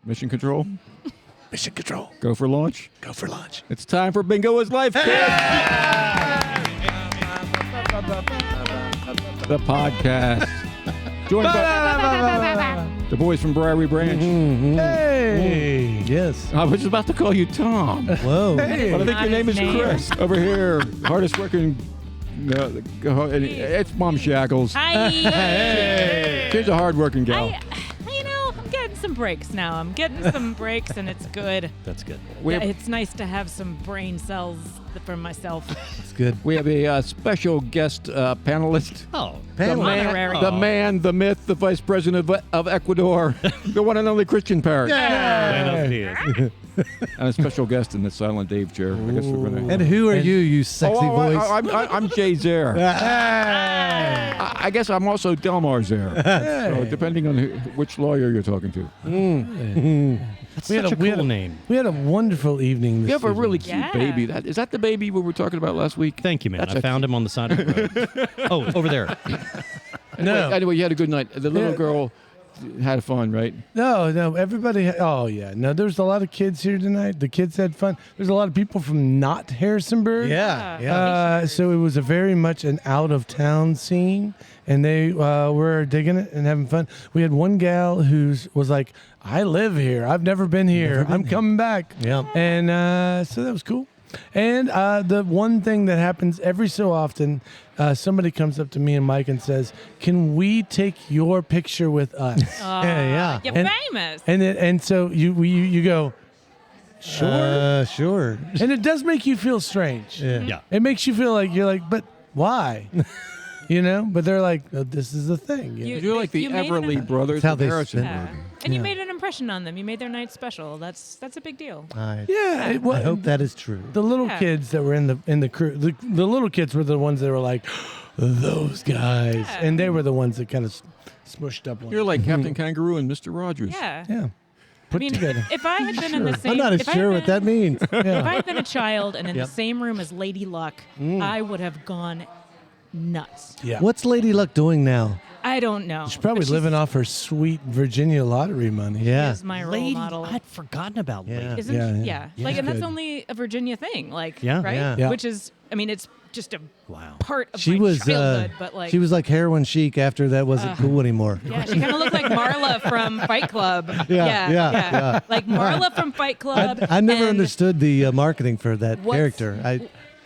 Mission control. Mission control. Go for launch. Go for launch. It's time for Bingo is Life, kids. The podcast. Joined by the boys from Briary Branch. Hey. Yes. I was about to call you Tom. Whoa. But I think your name is Chris. Over here, hardest working. It's Mom Shackles. Hi. Hey. She's a hard-working gal. I'm getting some breaks now. I'm getting some breaks, and it's good. That's good. It's nice to have some brain cells for myself. That's good. We have a special guest panelist. Oh, Honorary. The man, the myth, the vice president of Ecuador, the one and only Christian Parrott. Yeah. And a special guest in the Silent Dave chair. I guess we're gonna. And who are you sexy voice? I'm Jay Zare. I guess I'm also Delmar Zare. So depending on which lawyer you're talking to. That's such a cool name. We had a wonderful evening this You have a really evening. cute baby. Is that the baby we were talking about last week? Thank you, man. I found him on the side of the road. Oh, over there. Anyway, you had a good night. The little girl had fun, right? No, everybody. Oh, yeah. No, there's a lot of kids here tonight. The kids had fun. There's a lot of people from not Harrisonburg. Yeah. So it was a very much an out-of-town scene, and they were digging it and having fun. We had one gal who was like, I live here. I've never been here. I'm coming back. Yeah. And so that was cool. And the one thing that happens every so often, somebody comes up to me and Mike and says, "Can we take your picture with us?" Yeah. You're And- famous. And so you go, sure. Sure. And it does make you feel strange. Yeah. It makes you feel like you're like, but why? But they're like, oh, this is the thing. You're like the You made Everly it- brothers That's how of they Harrison. Yeah. And you made an impression on them. You made their night special. That's a big deal. I I hope that is true. the little Yeah. kids that were in the crew, the little kids were the ones that were like, those guys, Yeah. and they were the ones that kind of smushed up. You're like Captain Kangaroo and Mr. Rogers. Yeah. yeah, I mean, together. if I had been in the same, I'm not if I had sure what been- that means. If I had been a child and in Yep. the same room as Lady Luck, I would have gone nuts. Yeah. What's Lady Luck doing now? I don't know. She's probably But living off her sweet Virginia lottery money. Yeah. Is my role Lady, model. I'd forgotten about Yeah. Lady. Isn't Yeah, she? yeah. Yeah. Like, and that's Good. only a Virginia thing. Like, Yeah. right? Yeah. Yeah. Which is, I mean, it's just a Wow. part of She my was childhood, but like, she was like heroin chic after that wasn't cool anymore. yeah, she kind of looked like Marla from Fight Club. Yeah. Like Marla from Fight Club. I never and understood the marketing for that What's- character.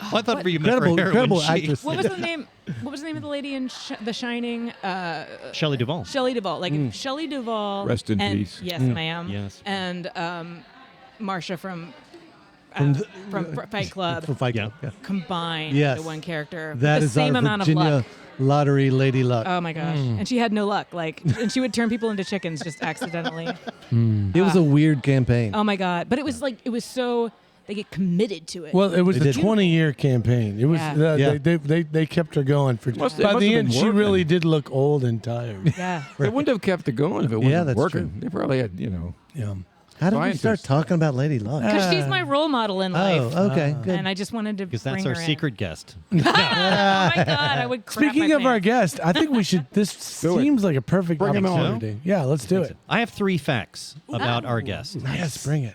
Oh, I thought you meant for heroin Incredible chic. actress. What was the name? What was the name of the lady in The Shining? Shelley Duvall. Shelley Duvall. Like Shelley Duvall. Rest in and, peace. Yes, ma'am. Yes. And Marsha from Fight Club From Fight Club. Yeah. combined Yes. into one character. That with the is same our amount of Virginia luck. lottery Lady Luck. Oh my gosh. And she had no luck. Like, and she would turn people into chickens just accidentally. It was a weird campaign. Oh my God. But it was like, it was so, they get committed to it. Well, it was They a did. 20-year campaign. It was Yeah. Yeah. they kept her going for. Must- it By must the have end, been she working. really did look old and tired. yeah. They wouldn't have kept it going if it wasn't Yeah, that's working. true. They probably had, Yeah. How did we start Scientists. talking about Lady Luck? Because she's my role model in life. Oh, okay, good. And I just wanted to Because bring that's our her in. secret guest. Oh my God, I would crap Speaking my of our pants. guest, I think we should. This Do it. seems like a perfect Bring him on. opportunity. Yeah, let's do it. I have 3 facts about our guest. Yes, bring it.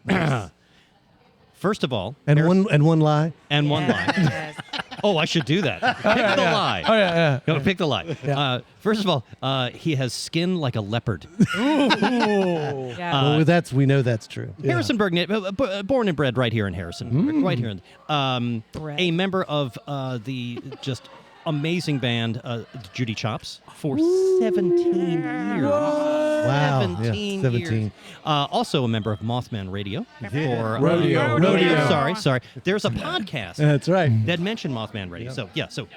First of all, And one lie. and one lie. Yes. Oh, I should do that. Pick the lie. Oh yeah, Go pick the lie. First of all, he has skin like a leopard. Yeah. Well, we know that's true. Harrisonburg, born and bred right here in Harrisonburg, right here. Bred. A member of the just amazing band Judy Chops for 17 years. Wow. 17 Yeah, 17. years. Also a member of Mothman Radio. For, Rodeo. Sorry. There's a podcast That's right. that mentioned Mothman Radio. So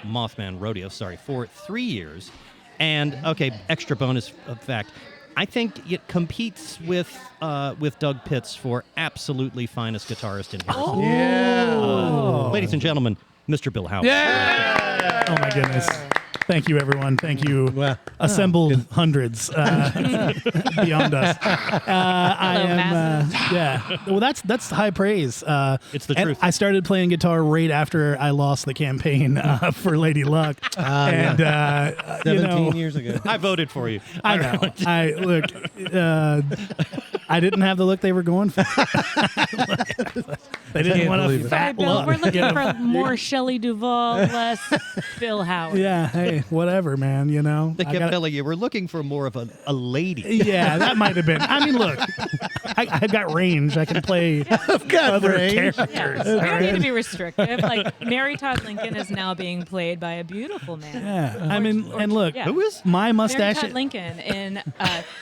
Mothman Radio, for 3 years. And, okay, extra bonus fact. I think it competes with Doug Pitts for absolutely finest guitarist in Harrison. Yeah. Ladies and gentlemen, Mr. Bill Howard. Yeah. Oh my goodness. Thank you, everyone. Thank you, Well, assembled hundreds beyond us. I am, yeah. Well, that's high praise. It's the and truth. I started playing guitar right after I lost the campaign for Lady Luck, and 17 years ago. I voted for you. I know. I look. I didn't have the look they were going for. They didn't Can't want a believe it. Sorry, fat Bill. look. We're looking for more Shelley Duvall, less Phil Howard. Yeah. Hey, whatever, man. You know. They I kept gotta- telling you we're looking for more of a lady. Yeah, that might have been. I mean, look, I've got range. I can play other range. characters. Yeah. We don't need to be restrictive. Like Mary Todd Lincoln is now being played by a beautiful man. Yeah, I mean, and look, yeah. Who is? my Mary mustache. Todd Lincoln in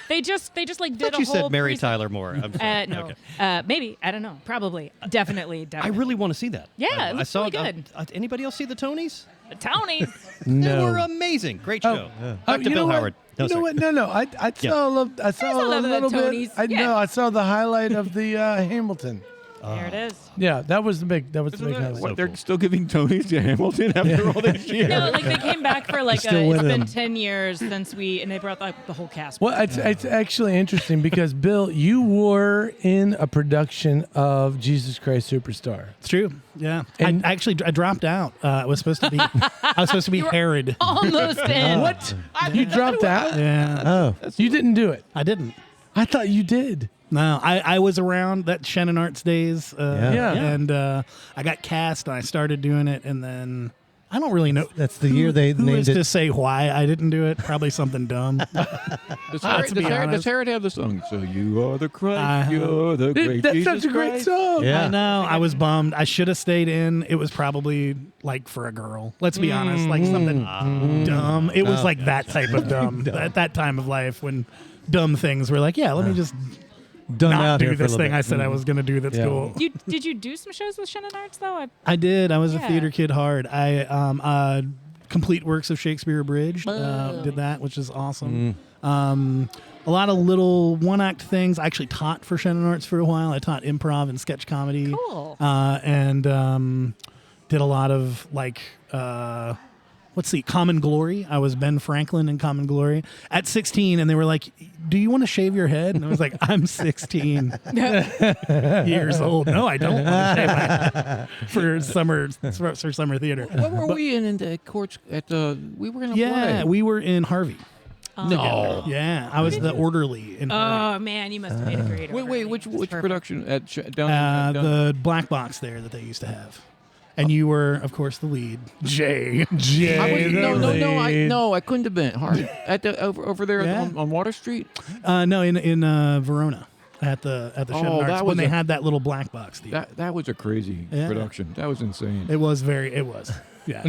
they just like I did thought a you whole said Mary presen- Tyler Moore. I'm sorry. No, Okay. maybe I don't know. Probably, definitely. I really want to see that. Yeah, I it looks saw really good. Anybody else see the Tonys? Tony's. They were amazing. Great show. Back to you know Bill what? Howard. No, You know sorry. what? No. I saw I saw a a little bit little of bit. Tony's. I Yeah. know. I saw the highlight of the Hamilton. There it is. Yeah, that was the big. That was the Isn't big that highlight. what, they're still giving Tonys to Hamilton after all these years. No, like they came back for like Still it's winning been them. 10 years since and they brought like the whole cast. Well, it's actually interesting because Bill, you were in a production of Jesus Christ Superstar. It's true. Yeah, And- I dropped out. I was supposed to be Herod. Almost in. What? You dropped out? Yeah, Oh, You didn't do it. I didn't. I thought you did. No, I was around that Shannon Arts days. Yeah. and I got cast and I started doing it, and then I don't really know. that's the year they Who named is it. to say why I didn't do it? Probably something dumb. Does to be honest. Herod have the song? So you are the Christ, Uh-huh. you're the great That's Jesus such a great Christ. song. Yeah. I know. I was bummed. I should have stayed in. It was probably like for a girl. Let's be honest. Like something dumb. It was like that type of dumb. At that time of life when dumb things were like, yeah, let me just Done not out here do for a this little thing bit. I said I was going to do that's Yeah. cool. Did you do some shows with Shannon Arts though? I did. I was a Yeah. theater kid hard. I complete works of Shakespeare Abridged. Did that, which is awesome. A lot of little one-act things. I actually taught for Shannon Arts for a while. I taught improv and sketch comedy. Cool. And did a lot of like Common Glory. I was Ben Franklin in Common Glory at 16, and they were like, "Do you want to shave your head?" And I was like, "I'm 16 years old. No, I don't want to shave my head for summer theater." What were we in the courts at the? We were in a Yeah, play. we were in Harvey. No. Yeah, I was the orderly in Harvey. Oh man, you must have made a great. Wait, Harvey. which It's perfect. production at down? The black box there that they used to have. And you were, of course, the lead, Jay. I was, lead. I couldn't have been hard at the over there Yeah. on Water Street. No, in Verona at the Shannon Arts that when was they a- had that little black box theater. That was a crazy Yeah. production. That was insane. It was. Yeah.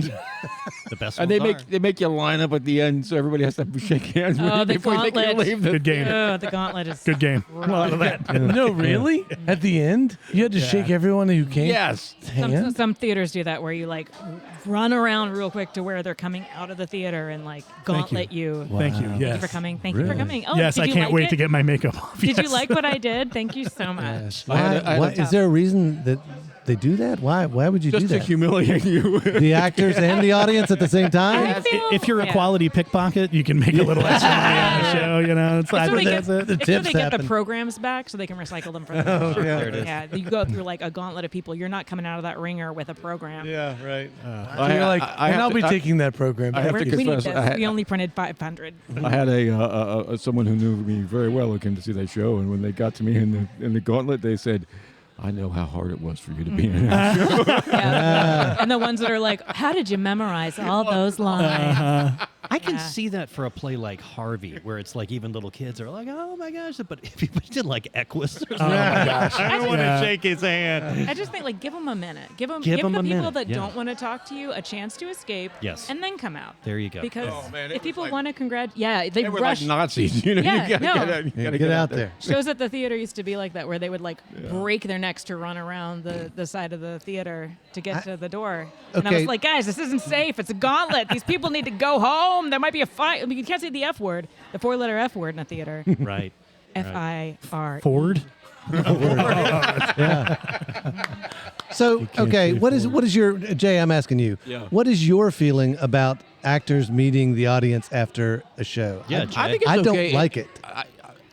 The best And ones they make you line up at the end, so everybody has to shake hands with Oh, you the before they can gauntlet. leave. Good game. Oh, the gauntlet is Good game. A lot of that. No, really? At the end, you had to shake everyone who came. Yes. Some theaters do that where you like run around real quick to where they're coming out of the theater and like gauntlet you. Thank you. Thank Yes. you for coming. Thank you for coming. Oh, Yes, did I you can't like wait it? to get my makeup off. Did you Yes. like what I did? Thank you so much. Is there a reason that they do that? Why would you do Just to that? humiliate you. The actors and the audience at the same I time? feel- If you're a yeah. quality pickpocket, you can make a little extra money on the show. You know, it's like So they that's get, it. The it's so tips they get the happen. programs back so they can recycle them for the There it is. Yeah, you go through like a gauntlet of people. You're not coming out of that ringer with a program. Yeah, right. So you're like, and I'll be taking that program. I have to We need confess, this. We only printed 500. I had a someone who knew me very well who came to see that show, and when they got to me in the gauntlet, they said, "I know how hard it was for you to be in that show." Yeah. And the ones that are like, how did you memorize all those lines? I can Yeah. see that for a play like Harvey, where it's like even little kids are like, "Oh my gosh!" But if you did like Equus, or something, I don't want to shake his hand. I just think like give them a minute. Give Give the 'em a people minute, that yeah. don't want to talk to you a chance to escape. Yes. And then come out. There you go. Because man, it if was people like- want to they They were rush. like Nazis, you know. Yeah, you gotta, no. you gotta Get out there. Shows at the theater used to be like that, where they would like break their necks to run around the side of the theater to get to the door. And I Okay. was like, guys, this isn't safe. It's a gauntlet. These people need to go home. There might be a fight. I mean, you can't say the F word, the 4-letter F word in a theater. Right. F-I-R. Ford. So, okay, what is your Jay? I'm asking you. Yeah. What is your feeling about actors meeting the audience after a show. Yeah, I Jay. think it's I okay. don't like it.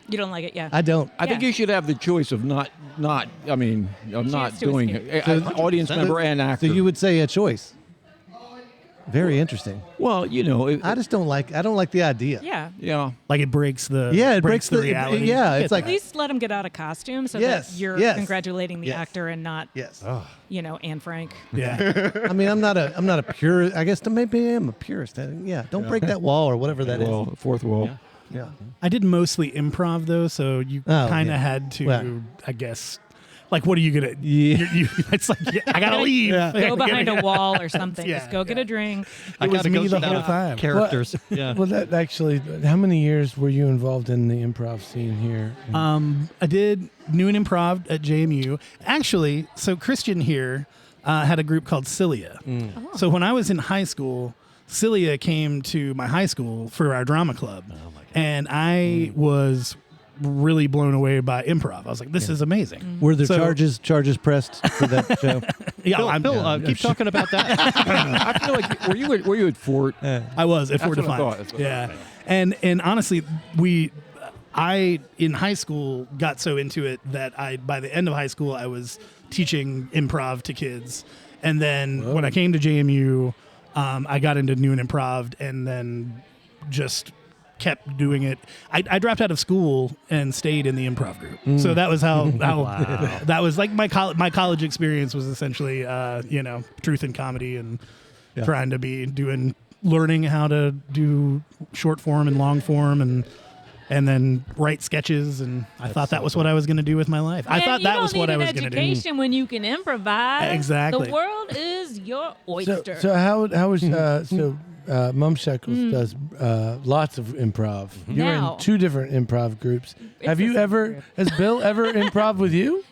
You don't like it, yeah. I don't. I think Yeah. you should have the choice of not of not to doing escape. it. Audience member and actor. So you would say a choice. Very interesting. well, I just don't like. I don't like the idea. Yeah. yeah. Like it breaks the Yeah, it breaks the reality. yeah, I get it's like At least let them get out of costume so Yes, that you're yes, congratulating the yes. actor and not, yes. Anne Frank. that. Yeah. I mean, I'm not a purist. I guess maybe I am a purist. Don't break that wall or whatever that is. Well, fourth wall. Yeah. I did mostly improv though, so you Oh, kind of yeah. had to, Well. I guess. Like, what are you gonna? Yeah. It's like I gotta leave. Go behind a wall or something. Yeah, Just go get a drink. It was gotta me go the sit whole down. time. Characters. Yeah. Well, that actually, how many years were you involved in the improv scene here? I did Noon Improv at JMU. Actually, so Christian here had a group called Cilia. So when I was in high school, Cilia came to my high school for our drama club. Oh my God. And I was really blown away by improv. I was like, this is amazing. Were there So- charges pressed for that show? Yeah, Bill, keep talking about that. I feel like were you at Fort? I was at Fort That's what I Defiance. thought. That's what I Yeah, thought. and honestly, I in high school got so into it that by the end of high school I was teaching improv to kids, and then when I came to JMU, I got into Noon Improv, and then just kept doing it. I dropped out of school and stayed in the improv group. So that was how that was like my college experience was essentially truth and comedy and trying to be learning how to do short form and long form and then write sketches, and I thought that was what I was going to do with my life. I thought that was what I was going to do. Education when you can improvise. Exactly. The world is your oyster. So how was Mum Shekels does lots of improv. You're Now. in 2 different improv groups. Have you ever? Has Bill ever improv with you?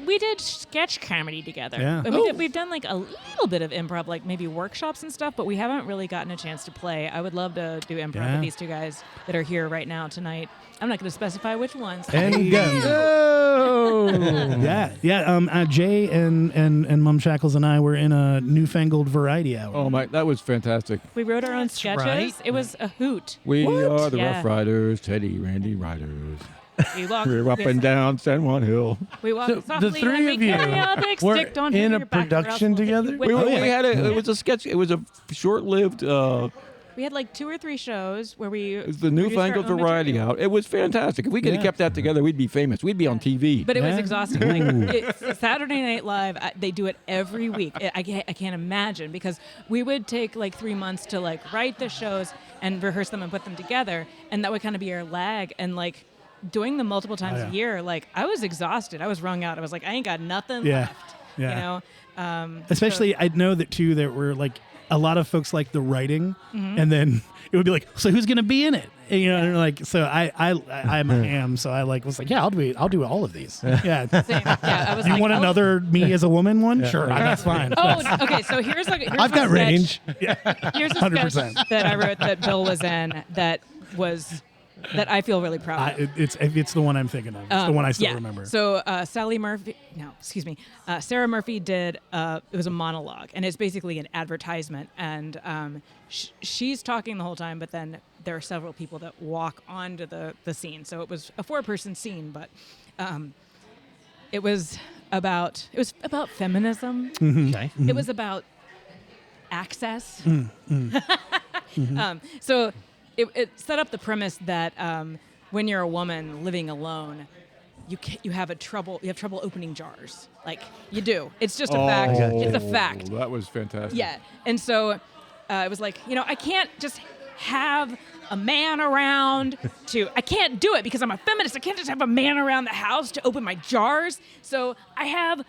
We did sketch comedy together. Yeah. And we've done like a little bit of improv, like maybe workshops and stuff, but we haven't really gotten a chance to play. I would love to do improv Yeah. with these 2 guys that are here right now tonight. I'm not going to specify which ones. And go. Yeah. Jay and Mum Shackles and I were in a newfangled variety hour. Oh my, that was fantastic. We wrote our own sketches. right. It was a hoot. We are the Yeah. Rough Riders, Teddy, Randy Riders. We walked We're up and down San Juan Hill. We walked So the softly 3 and of we you carry all the were stick, don't in hit a your back, or else production we'll hit you together? with We, the we stick. had it was a sketch. It was a short-lived. We had like 2 or 3 shows where we. It was the produced our newfangled own variety material. out. It was fantastic. If we could have kept that together, we'd be famous. We'd be on TV. But it was Yeah. exhausting. Like it's Saturday Night Live. They do it every week. I can't imagine because we would take like 3 months to like write the shows and rehearse them and put them together, and that would kind of be our lag. And like doing them multiple times a year, like I was exhausted. I was wrung out. I was like, I ain't got nothing Yeah. left. Yeah. You know. Especially, I know that too. There were like a lot of folks like the writing, and then it would be like, so who's going to be in it? And, and like, so I'm a ham, so I was like, yeah, I'll do all of these. Yeah. Same. Yeah, I was You like, want oh. another me as a woman one? Sure, that's fine. Oh, okay. So here's I've a got sketch. range. Here's a 100%. sketch that I wrote that Bill was in that I feel really proud of. It's the one I'm thinking of. It's the one I still yeah. remember. So Sarah Murphy did. It was a monologue, and it's basically an advertisement. And she's talking the whole time, but then there are several people that walk onto the scene. So it was a 4-person scene, but it was about feminism. Okay. It was about access. So it set up the premise that when you're a woman living alone, you have trouble opening jars. Like you do. It's just a fact. It's a fact. That was fantastic. Yeah. And so it was like, I can't just have a man around I can't do it because I'm a feminist. I can't just have a man around the house to open my jars. So I have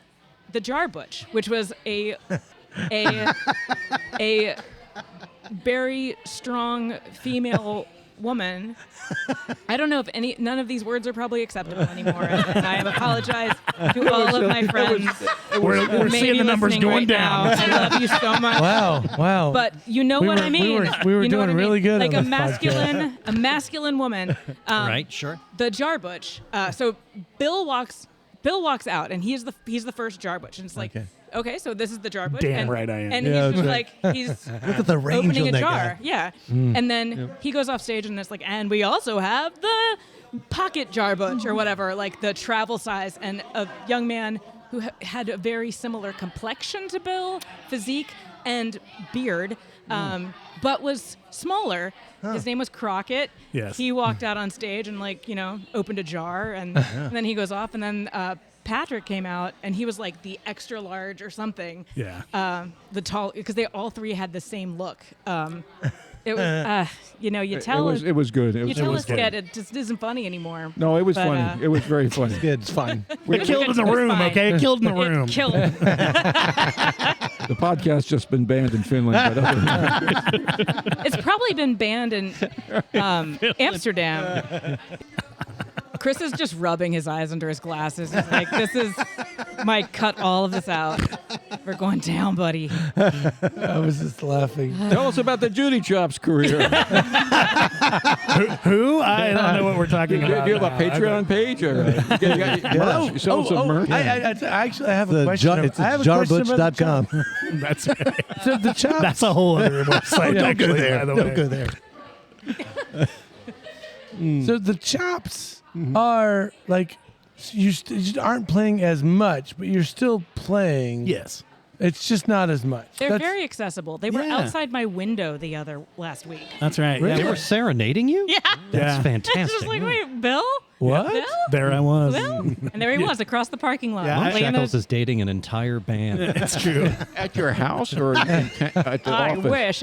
the jar butch, which was a very strong female woman. I don't know if none of these words are probably acceptable anymore, and I apologize to all of my friends. We're who may seeing be the numbers listening going right down. now. I love you so much. Wow. But you know what I mean. We were You know what doing I mean? really good Like on a this a masculine woman. Right. Sure. The jar butch. So Bill walks out, and he's the first jar butch, and it's like, okay, so this is the jar butch. Damn and, right I am. And Yeah, he's just that's like, he's Look at the range opening on a that jar. guy. Yeah. And then he goes off stage and it's like, and we also have the pocket jar butch or whatever, like the travel size. And a young man who had a very similar complexion to Bill, physique and beard, but was smaller. His name was Crockett. Yes. He walked out on stage and opened a jar and then he goes off and then Patrick came out and he was like the extra large or something. Yeah. The tall, because they all three had the same look. It was, you tell It was good. you tell was us that it just isn't funny anymore. No, it was But, funny. It was very funny. Good. It's fine. It killed in the It was room, fine. okay? It killed in the room. It killed. The podcast's just been banned in Finland. But other than that, It's probably been banned in Amsterdam. Chris is just rubbing his eyes under his glasses. He's like, "This is might cut all of this out. We're going down, buddy." I was just laughing. tell us about the Judy Chops career. Who? I don't know what we're talking Do about. you have a Patreon page? Or you got merch? You sell some merch? I actually have a The question. it's I have a question about the jarbutch.com. That's right. So the chops. That's a whole other website. Don't go actually, there. by the Don't way. go there. So the chops are like you aren't playing as much, but you're still playing. Yes. It's just not as much. They're That's- very accessible. They were Yeah. outside my window last week. That's right. Really? They were serenading you? Yeah. Yeah. That's It's fantastic. just like, wait, Bill? What? Bill? There I was. Bill? And there he was across the parking lot. Yeah, Mom playing Shackles the- is dating an entire band. It's true. At your house or at the I office? wish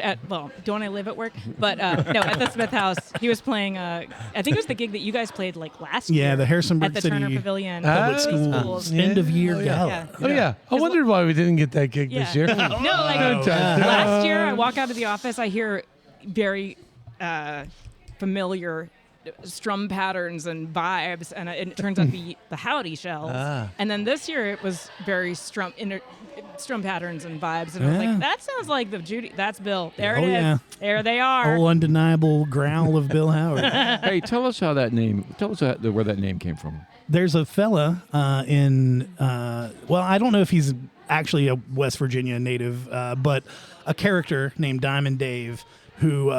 don't I live at work? But no, at the Smith House, he was playing. I think it was the gig that you guys played like last year. Yeah, the Harrisonburg at the City Turner Pavilion. Public schools. End of year Oh, yeah. gala. Yeah. Oh yeah. I wondered why we didn't get that gig Yeah. this year. No, like last year, I walk out of the office, I hear very familiar strum patterns and vibes, and it turns out to be the Howdy Shells. And then this year, it was very strum patterns and vibes, and I was Yeah. like, that sounds like the Judy. That's Bill. There Oh, it is. yeah. There they are. Oh, undeniable growl of Bill Howard. Hey, tell us where that name came from. There's a fella well, I don't know if he's actually a West Virginia native, but a character named Diamond Dave who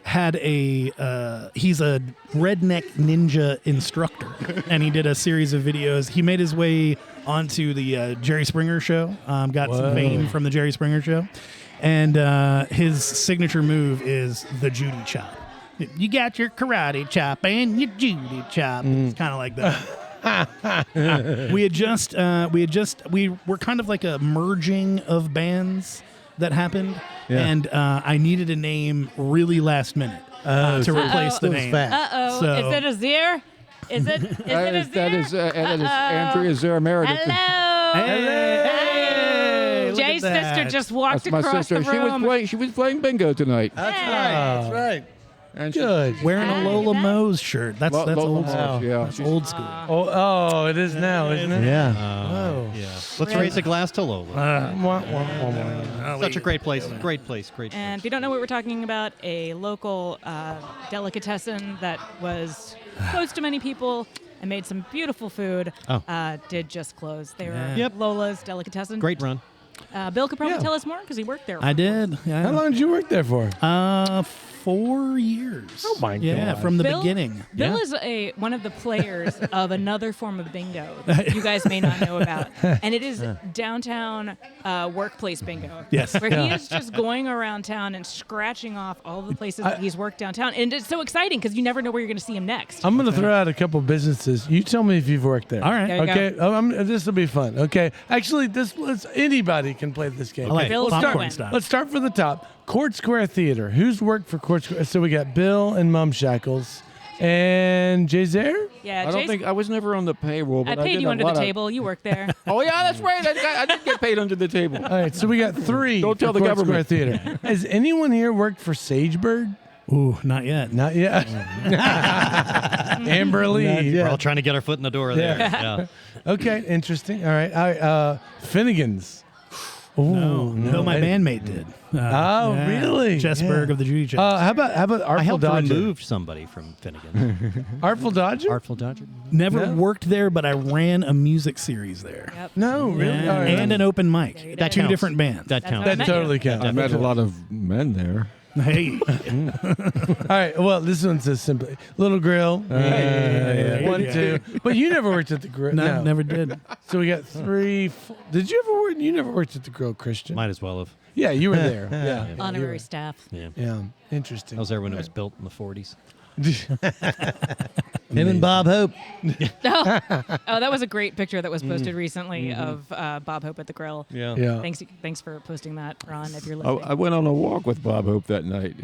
had he's a redneck ninja instructor, and he did a series of videos. He made his way onto the Jerry Springer show, got some fame from the Jerry Springer show, and his signature move is the Judy chop. You got your karate chop and your Judy chop. It's kind of like that. we were kind of like a merging of bands that happened, and I needed a name really last minute to replace the It was name. fast. So- Is it a Zir? Is it a That is Zir? Andrea Zerameredith. Hello. Hey, look Jay's at that. sister just walked That's my across sister. the room. She was playing bingo tonight. That's right. That's right. And Good. Wearing a Lola Mose shirt. That's Lola old Mose, school. yeah. That's old school. Oh, it is now, isn't it? Yeah. Oh. Yeah. Let's raise a glass to Lola. Wah, wah, wah, wah. Such a great place. Great place. Great place. And if you don't know what we're talking about, a local delicatessen that was close to many people and made some beautiful food did just close. They were Yep. Lola's Delicatessen. Great run. Bill could probably Yeah. tell us more because he worked there. I did. Yeah. How long did you work there for? 4 years. Oh, my Yeah, God. from the Bill- beginning. Bill Yeah. is one of the players of another form of bingo that you guys may not know about, and it is downtown workplace bingo. Yes. where he is just going around town and scratching off all the places that he's worked downtown, and it's so exciting because you never know where you're going to see him next. I'm going to throw out a couple businesses. You tell me if you've worked there. All right. There you go. Okay. This will be fun. Okay. Actually, anybody can play this game. I like Bill's popcorn going. style. Let's start from the top. Court Square Theater. Who's worked for Court Square? So we got Bill and Mum Shackles and Jay Zare. Yeah, I don't think I was never on the payroll. But I paid did you a under the lot of- table. You worked there. Oh yeah, that's right. I did get paid under the table. All right. So we got three. Don't tell for the Court government. Square Theater. Has anyone here worked for Sagebird? Ooh, not yet. Not yet. Amber Lee. We're all trying to get our foot in the door there. Yeah. Okay. Interesting. All right. Finnegan's. No, my bandmate did. Really? Jess Yeah. Berg of the Judy Chicks. How about I Artful helped Dodger? remove somebody from Finnegan. Artful Dodger? Artful Dodger. Never No. worked there, but I ran a music series there. Yep. No, really. Yeah, All right. and an open There you mic. go. Two Counts. different bands. That That's counts. what I That met totally you. counts. I met a lot of men there. Hey, All right. Well, this one's a simple Little Grill. yeah. 1, 2. But you never worked at the grill. no, never did. So we got 3, 4. Did you ever work? You never worked at the grill, Christian? Might as well have. Yeah, you were there. Yeah. Honorary staff. Yeah. Yeah. Interesting. I was there when it was built in the 40s. Him and Bob Hope. Oh, that was a great picture that was posted recently of Bob Hope at the grill. Yeah. Yeah. Thanks for posting that, Ron, if you're I, listening. I went on a walk with Bob Hope that night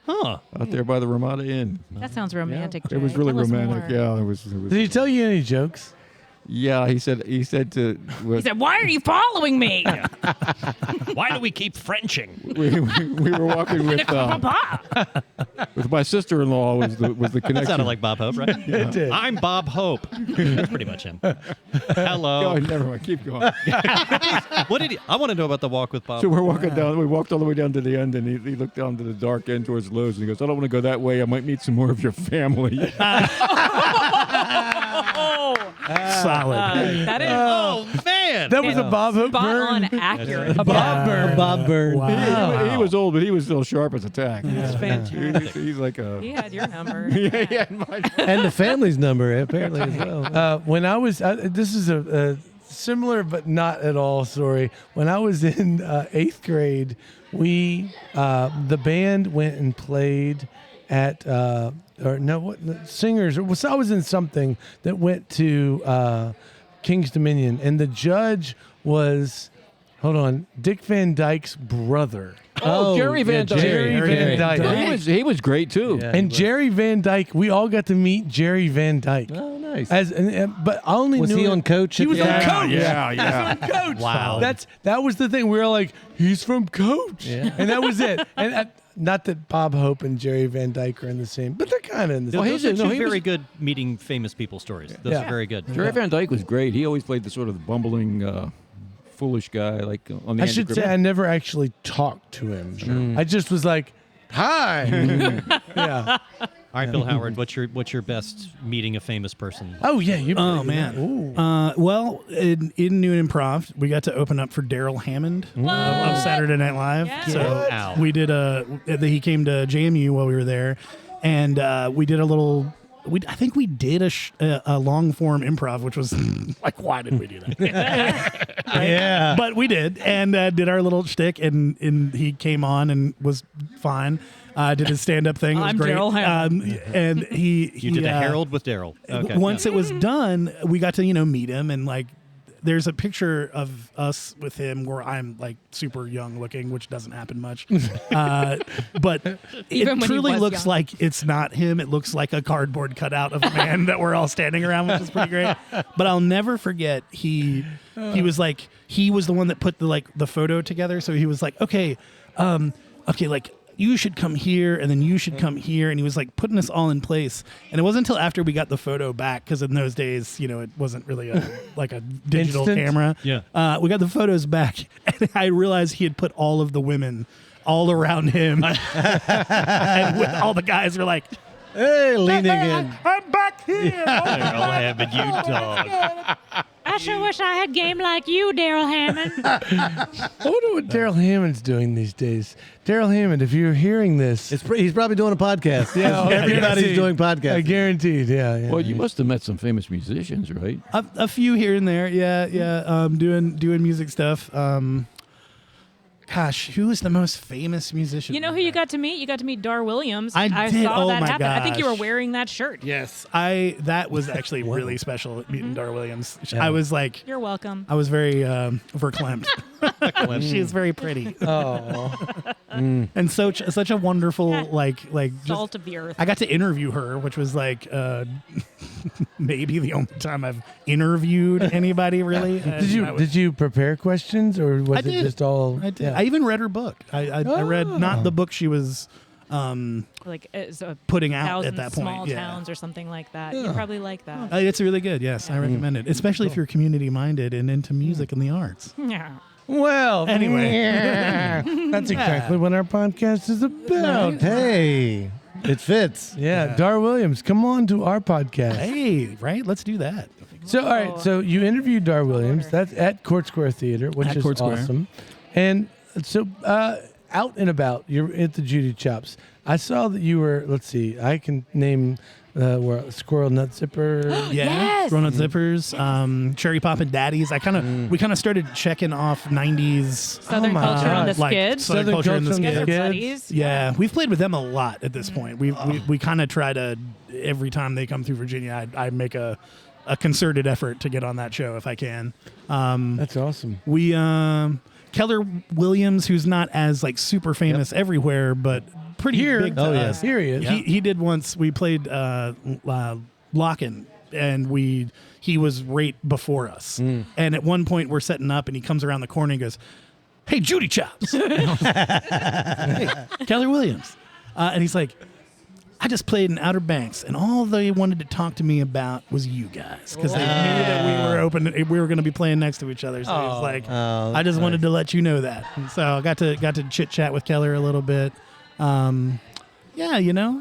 Huh. out there by the Ramada Inn. That sounds romantic. It was Jay. really Tell us romantic. more. Yeah, it was. Did he tell you any jokes? Yeah, he said to. He said, "Why are you following me?" Why do we keep Frenching? we were walking with my sister-in-law was the That connection. sounded like Bob Hope, right? It did. I'm Bob Hope. That's pretty much him. Hello. Oh, never mind. Keep going. What did he? I want to know about the walk with Bob. So we're walking down. We walked all the way down to the end, and he looked down to the dark end towards Lowe's, and he goes, "I don't want to go that way. I might meet some more of your family." Solid. That is Oh man. That was a Bob Hope spot burn. on accurate. A Bob burn. Bob Burn. He was old, but he was still sharp as a tack. That's fantastic. He's like a. He had your number. Yeah, mine. And the family's number, apparently, as well. When I was, this is a similar but not at all story. When I was in 8th grade, we, the band went and played at, singers. I was in something that went to King's Dominion, and the judge was, Dick Van Dyke's brother. Jerry Van Dyke. Jerry Van Dyke. He was great too. Yeah. And Jerry Van Dyke, we all got to meet Jerry Van Dyke. Oh, nice. But I only Was knew he him- on Coach? He at was the on end? Coach. Yeah. Coach. Wow. That was the thing. We were like, he's from Coach, and that was it. And not that Bob Hope and Jerry Van Dyke are in the same, but they're kind of in the same. Those are no, two he was- very good meeting famous people stories. Those Yeah. are very good. Jerry Van Dyke was great. He always played the sort of bumbling, foolish guy, like on the. I should say I never actually talked to him. I just was like, hi. Yeah. All right, Bill Howard, what's your best meeting a famous person? Oh yeah. You. Oh man. Well, in New Improv, we got to open up for Daryl Hammond of Saturday Night Live. Yeah. So Wow. we did he came to JMU while we were there, and we did a little. I think we did a long form improv, which was like, why did we do that? Yeah. But we did, and did our little shtick, and he came on and was fine. Did his stand up thing. It was I'm great. Daryl Hammond. And he You did a Herald with Daryl. Okay. Once it was done, we got to meet him, and like there's a picture of us with him where I'm like super young looking, which doesn't happen much. But Even when it he truly was looks young. like it's not him. It looks like a cardboard cutout of a man that we're all standing around, which is pretty great. But I'll never forget he was like he was the one that put the photo together. So he was like, okay, like you should come here and then you should come here, and he was like putting us all in place. And it wasn't until after we got the photo back, because in those days it wasn't really a digital Instant? camera. Yeah. We got the photos back, and I realized he had put all of the women all around him, and all the guys were like, Hey, leaning in. I'm back here. Daryl Hammond, you dog. I sure wish I had game like you, Daryl Hammond. I wonder what Daryl Hammond's doing these days. Daryl Hammond, if you're hearing this, He's probably doing a podcast. Yeah, Everybody's guaranteed. doing podcasts. Guaranteed. Yeah. Well, you must have met some famous musicians, right? A few here and there, yeah. Doing music stuff. Gosh, who is the most famous musician? You know who you got to meet? You got to meet Dar Williams. I did. saw Oh that my happen. I think you were gosh. wearing that shirt. Yes, that was actually really special meeting Dar Williams. I was like, You're welcome. I was very verklempt. She is very pretty Oh. and such a wonderful Yeah. like just, Salt of the earth. I got to interview her, which was like maybe the only time I've interviewed anybody really. Did you prepare questions, or was I it did. just all? I did. Yeah. I even read her book. I read not the book she was Like it's a putting out thousand at that point. small Yeah. towns or something like that. You probably like that. It's really good. Yes, I recommend it, especially if you're community minded and into music and the arts. Yeah. Well, Anyway. that's exactly what our podcast is about. Hey, it fits. Yeah, Dar Williams, come on to our podcast. Hey, right? Let's do that. So, all right, so you interviewed Dar Williams. That's at Court Square Theater, which At is Court Square. awesome. And so, out and about, you're at the Judy Chops. I saw that you were, let's see, I can name Squirrel Nut Zipper. Yeah, Yes. Grown Up Zippers, Cherry Poppin' Daddies. We kind of started checking off '90s Southern my culture on the God. like skids. Southern culture and the Culture on the Skids. Skids. Buddies. Yeah, we've played with them a lot at this point. We kind of try to every time they come through Virginia, I make a concerted effort to get on that show if I can. That's awesome. We Keller Williams, who's not as like super famous everywhere, but pretty Here, big to us. Here he is. He did once. We played Lock-In, and he was right before us. And at one point, we're setting up, and he comes around the corner and goes, "Hey, Judy Chops." Hey, Keller Williams. And he's like, "I just played in Outer Banks, and all they wanted to talk to me about was you guys because they knew that we were going to be playing next to each other." So he was like, "I just wanted to let you know that." And so I got to chit chat with Keller a little bit. Yeah,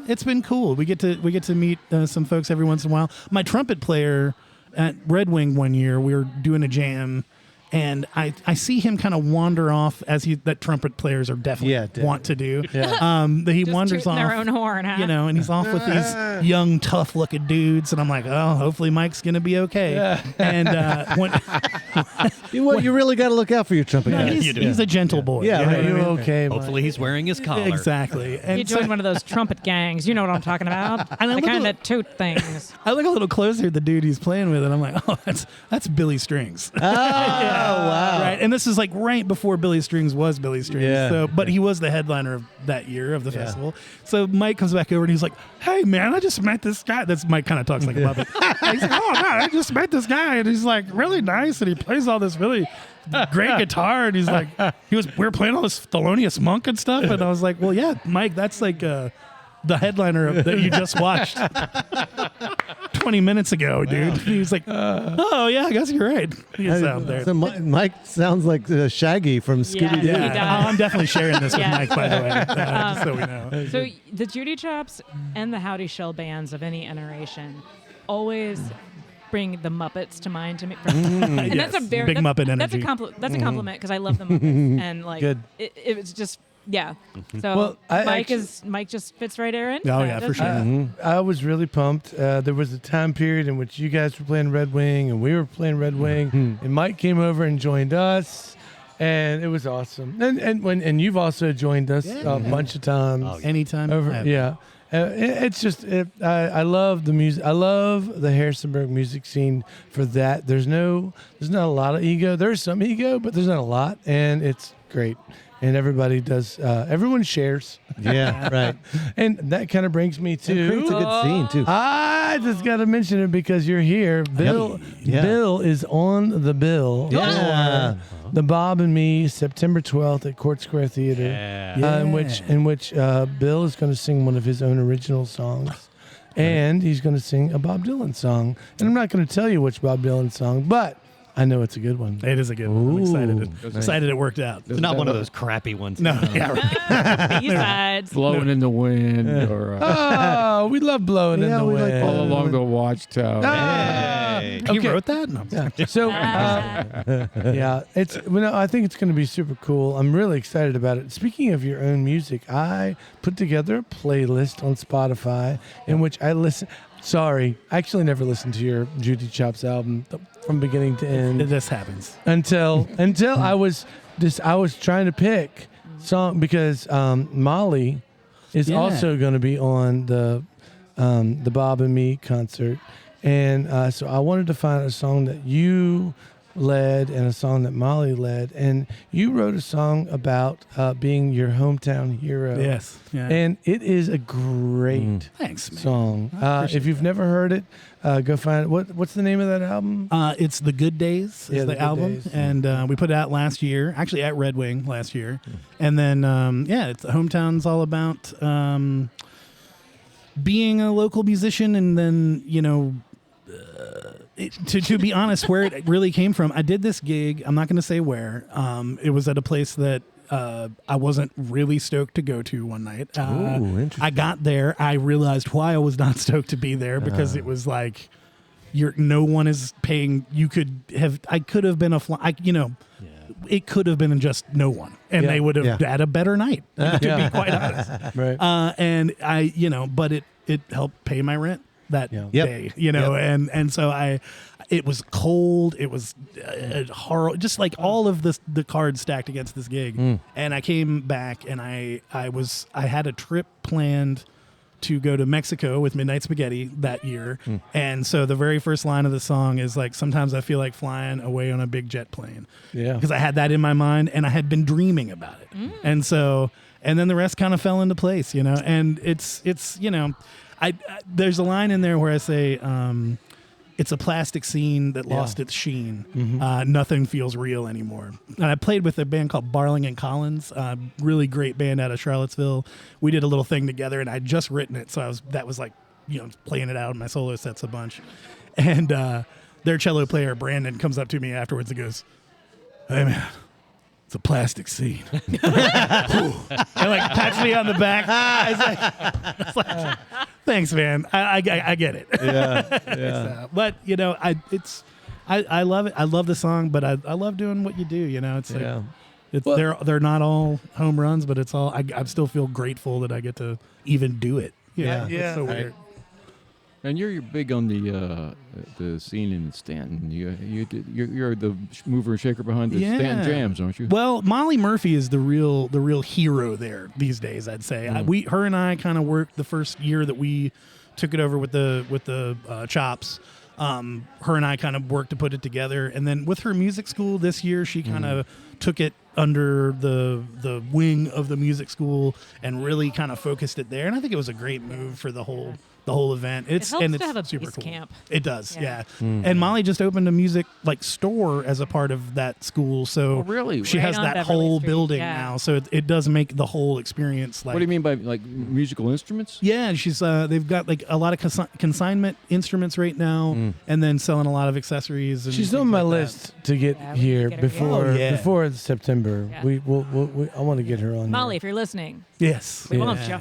it's been cool. We get to meet some folks every once in a while. My trumpet player at Red Wing one year, we were doing a jam. And I see him kind of wander off that trumpet players are definitely want to do. Yeah. He Just wanders tooting off, their own horn, huh? and he's off with these young, tough-looking dudes. And I'm like, oh, hopefully Mike's gonna be okay. Yeah. And You really got to look out for your trumpet guy. he's a gentle boy. Yeah, you know right. what I You mean? okay? Hopefully he's wearing his collar. Exactly. And He joined one of those trumpet gangs. You know what I'm talking about? And I The look kind at- that toot things. I look a little closer at the dude he's playing with, and I'm like, oh, that's Billy Strings. Oh, wow. Right, and this is like right before Billy Strings was Billy Strings. Yeah. So, but he was the headliner of that year of the festival. So Mike comes back over and he's like, "Hey man, I just met this guy." That's Mike kind of talks like a puppet. He's like, "Oh man, I just met this guy, and he's like really nice, and he plays all this really great guitar." And he's like, we were playing all this Thelonious Monk and stuff, and I was like, "Well, yeah, Mike, that's like the headliner that you just watched." 20 minutes ago, dude. He was like, "Oh yeah, I guess you're right." He's out there. So Mike sounds like Shaggy from Scooby Doo. He Yeah, does. I'm definitely sharing this with Yeah. Mike, by the way, just so we know. So the Judy Chops and the Howdy Shell bands of any iteration always bring the Muppets to mind to me. And Yes. that's a very Big Muppet That's a energy. that's a compliment because I love the Muppets and like Good. it was just yeah. So Well, Mike just fits right there in. Oh, yeah, for doesn't sure. I was really pumped. There was a time period in which you guys were playing Red Wing and we were playing Red Wing, and Mike came over and joined us, and it was awesome. And you've also joined us a bunch of times. Anytime. Yeah. It's just I love the music. I love the Harrisonburg music scene for that. There's not a lot of ego. There's some ego, but there's not a lot, and it's great. And everybody does. Everyone shares, Yeah, right. and that kind of brings me It creates a to. good scene, too. I just got to mention it because you're here. Bill. Yeah. Bill is on the bill. Yeah. for the Bob and Me, September 12th at Court Square Theater. In which Bill is going to sing one of his own original songs, and he's going to sing a Bob Dylan song. And I'm not going to tell you which Bob Dylan song, but I know it's a good one. It is a good one. I'm excited it worked out. It's not one of those crappy ones. No, yeah, right. B-sides. Blowing in the wind, or Oh, we love blowing in Yeah, the we like wind. all along the watchtower. Hey. He Okay. wrote that? No. So, yeah, I think it's going to be super cool. I'm really excited about it. Speaking of your own music, I put together a playlist on Spotify in which I listen. Sorry, I actually never listened to your Judy Chops album from beginning to end This happens. until I was trying to pick song because Molly is Yeah. also going to be on the Bob and Me concert, and so I wanted to find a song that you led and a song that Molly led, and you wrote a song about being your hometown hero. Yes. Yeah. And it is a great Thanks, man. song. If you've never heard it, go find it. What's the name of that album? It's The Good Days Yeah, is The the Good album. Days. And we put it out last year, actually at Red Wing last year. And then, it's Hometown's all about being a local musician and then, To be honest, where it really came from, I did this gig. I'm not going to say where. It was at a place that I wasn't really stoked to go to one night. Interesting. I got there. I realized why I was not stoked to be there because it was like, no one is paying. I could have been it could have been just no one, and they would have had a better night. To be quite honest, Right. and but it helped pay my rent that day, and so it was cold. It was horrible, just like all of the cards stacked against this gig. And I came back, and I had a trip planned to go to Mexico with Midnight Spaghetti that year. And so the very first line of the song is like, sometimes I feel like flying away on a big jet plane. Yeah. Because I had that in my mind and I had been dreaming about it. And then the rest kind of fell into place, and it's I there's a line in there where I say, it's a plastic scene that lost its sheen. Nothing feels real anymore. And I played with a band called Barling and Collins, really great band out of Charlottesville. We did a little thing together, and I'd just written it, so that was like, playing it out in my solo sets a bunch. And their cello player Brandon comes up to me afterwards and goes, "Hey man, it's a plastic scene." And like pats me on the back. I was like, thanks, man. I get it. Yeah. But I love it. I love the song, but I love doing what you do. It's like they're not all home runs, but it's all. I still feel grateful that I get to even do it. It's so weird. And you're big on the scene in Stanton. You're the mover and shaker behind the Stanton Jams, aren't you? Well, Molly Murphy is the real hero there these days, I'd say. Her and I kind of worked the first year that we took it over with the Chops. Her and I kind of worked to put it together, and then with her music school this year, she kind of took it under the wing of the music school and really kind of focused it there. And I think it was a great move for the whole event. It helps to have a super base cool. camp. It does, yeah. And Molly just opened a music store as a part of that school, so really? She Right has on that Beverly whole Street, building yeah. now. So it does make the whole experience like. What do you mean by like musical instruments? Yeah, she's they've got like a lot of consignment instruments right now, and then selling a lot of accessories. And She's things on my like that. list to get Yeah, we here can get her before here. Oh, yeah. before September. Yeah. I want to get her on. Molly, if you're listening, Yes, we want you.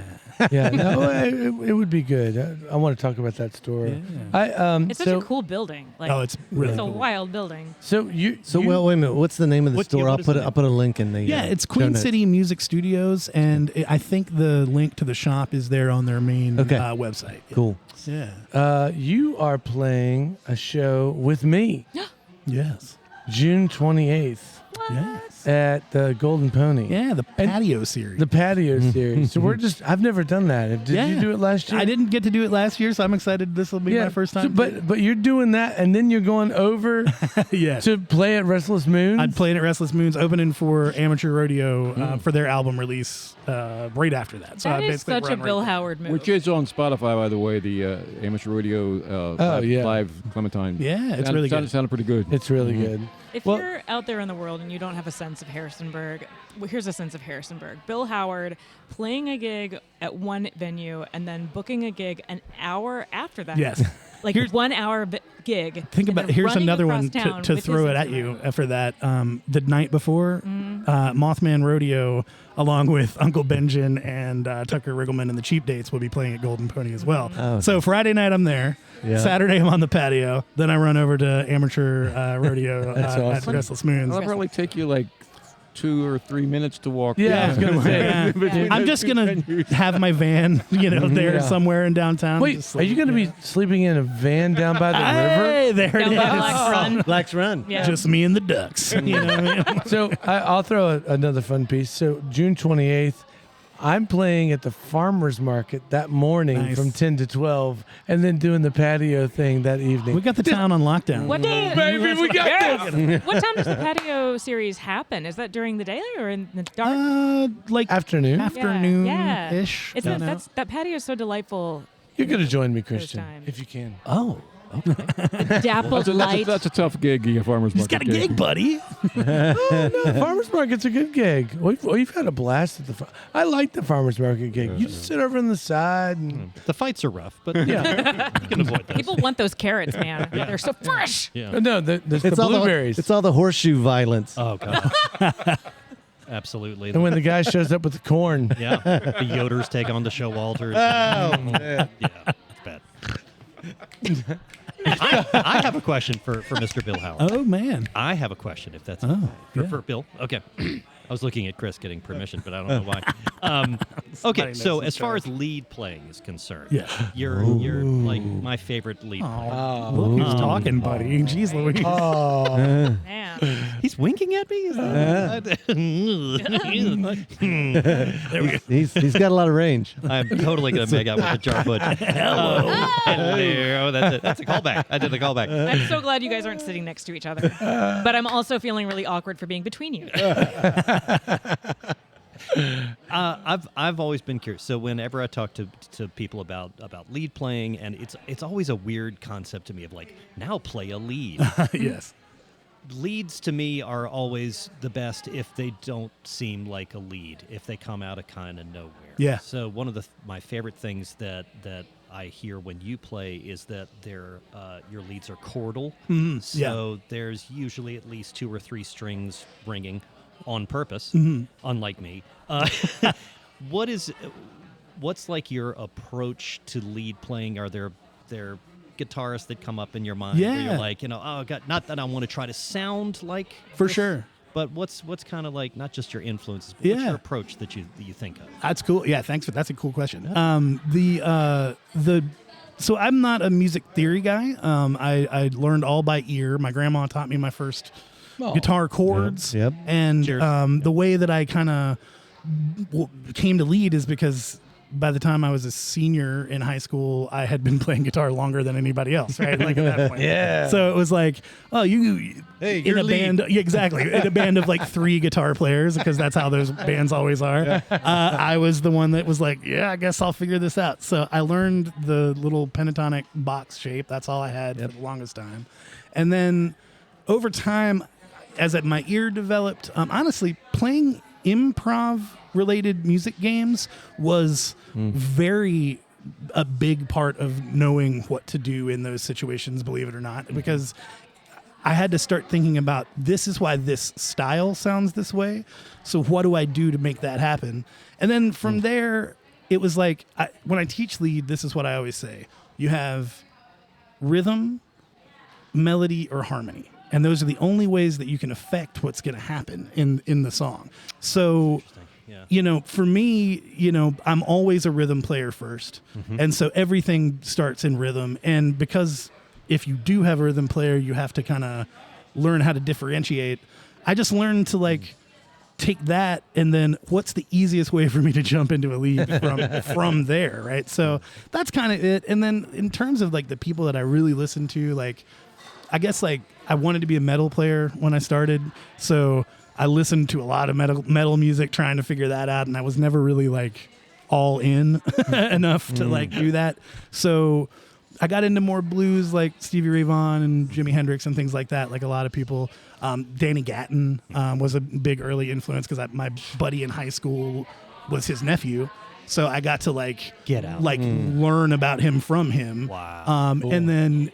Yeah, no, it would be good. I want to talk about that store. It's such a cool building. Like, it's really it's a cool. wild building. So wait a minute. What's the name of the store? what is I'll put a link in the. Yeah, it's show Queen notes. City Music Studios, and I think the link to the shop is there on their main website. Cool. Yeah. you are playing a show with me, Yes. June 28th Yes. at the Golden Pony. Yeah, the patio series. The patio series. So I've never done that. Did you do it last year? I didn't get to do it last year, so I'm excited this will be my first time. So, but you're doing that, and then you're going over yeah. to play at Restless Moon. I'd played at Restless Moons, opening for Amateur Rodeo for their album release right after that. So That I is basically such a run Bill right Howard move. Which is on Spotify, by the way, the Amateur Rodeo live Clementine. Yeah, it's really good. Sounded pretty good. It's really good. If Well- you're out there in the world and you don't have a sense of Harrisonburg, here's a sense of Harrisonburg. Bill Howard playing a gig at one venue and then booking a gig an hour after that. Yes. Like 1 hour gig. Think and about then here's running another across one town to with throw his it at you instrument. for that. The night before, Mothman Rodeo, along with Uncle Benjamin and Tucker Riggleman and the Cheap Dates, will be playing at Golden Pony as well. Oh, So Friday night I'm there. Yeah. Saturday I'm on the patio. Then I run over to Amateur Rodeo That's at awesome. Restless Moons. It'll probably take you like 2 or 3 minutes to walk. Yeah, I was gonna say. Yeah. Between I'm those just two gonna venues. have my van, there Yeah. somewhere in downtown. Wait, Just are you going to be sleeping in a van down by the river? Hey, there Down it by is. Black's Run. Black's Run. Yeah. Just me and the ducks. You know what I mean? So I'll throw another fun piece. So June 28th, I'm playing at the farmer's market that morning Nice. from 10 to 12, and then doing the patio thing that evening. We got the town on lockdown. What day? Baby, we got this. What time does the patio series happen? Is that during the day or in the dark? Like Afternoon. afternoon-ish. It's you know? that patio is so delightful. You're going to join me, Christian, time. if you can. Oh, Dappled light. That's a tough gig, a farmer's He's market got a gig, buddy. Farmers market's a good gig. We've had a blast at the. I like the farmers market gig. You just sit over on the side and The fights are rough, but yeah. you can avoid those. People want those carrots, man. They're so fresh. Yeah. No, there's the It's all blueberries. it's all the horseshoe violence. Oh god. Absolutely. And when the guy shows up with the corn, Yeah. The Yoders take on the Showalters. Oh, man. Yeah. It's bad. I have a question for Mr. Bill Howard. Oh man. I have a question, if that's Oh, okay. yeah. For Bill. Okay. I was looking at Chris getting permission, but I don't know why. Okay, knows so his as far charge. as lead playing is concerned, Yeah. you're like my favorite lead player. Oh, look who's talking, buddy. Jeez Louise. oh, Man. He's winking at me. Is that He's got a lot of range. I'm totally gonna make out with a jar foot. Hello. That's it. That's a callback. I did the callback. I'm so glad you guys aren't sitting next to each other. But I'm also feeling really awkward for being between you. I've always been curious. So whenever I talk to people about lead playing, and it's always a weird concept to me of like, now play a lead. Yes. Leads to me are always the best if they don't seem like a lead, if they come out of kind of nowhere. Yeah. So one of my favorite things that I hear when you play is that your leads are chordal. Mhm. So there's usually at least 2 or 3 strings ringing on purpose, unlike me. What's like your approach to lead playing? Are there guitarists that come up in your mind where Yeah. you're like, oh God, not that I want to try to sound like For this, sure. but what's kind of like not just your influences, but what's Yeah. your approach that you think of? That's cool. Yeah, thanks for that's a cool question. So I'm not a music theory guy. I learned all by ear. My grandma taught me my first guitar chords. Yep. And Cheers. the way that I kind of came to lead is because by the time I was a senior in high school, I had been playing guitar longer than anybody else, right? Like at that point. Yeah. So it was like, oh, Hey, in you're a lead. band, yeah, exactly, in a band of like 3 guitar players, because that's how those bands always are. I was the one that was like, yeah, I guess I'll figure this out. So I learned the little pentatonic box shape. That's all I had for the longest time. And then over time, as my ear developed, honestly, playing improv related music games was very a big part of knowing what to do in those situations, believe it or not, because I had to start thinking about, this is why this style sounds this way. So what do I do to make that happen? And then from there, it was like, when I teach lead, this is what I always say. You have rhythm, melody, or harmony. And those are the only ways that you can affect what's going to happen in the song. So, Yeah. For me, I'm always a rhythm player first. And so everything starts in rhythm. And because if you do have a rhythm player, you have to kind of learn how to differentiate. I just learned to take that, and then what's the easiest way for me to jump into a lead from there, right? So that's kind of it. And then in terms of the people that I really listen to, I guess I wanted to be a metal player when I started, so I listened to a lot of metal music trying to figure that out, and I was never really all in enough to do that. So I got into more blues like Stevie Ray Vaughan and Jimi Hendrix and things like that, like a lot of people. Danny Gatton was a big early influence because my buddy in high school was his nephew. So I got to Get out. learn about him from him. Wow. And then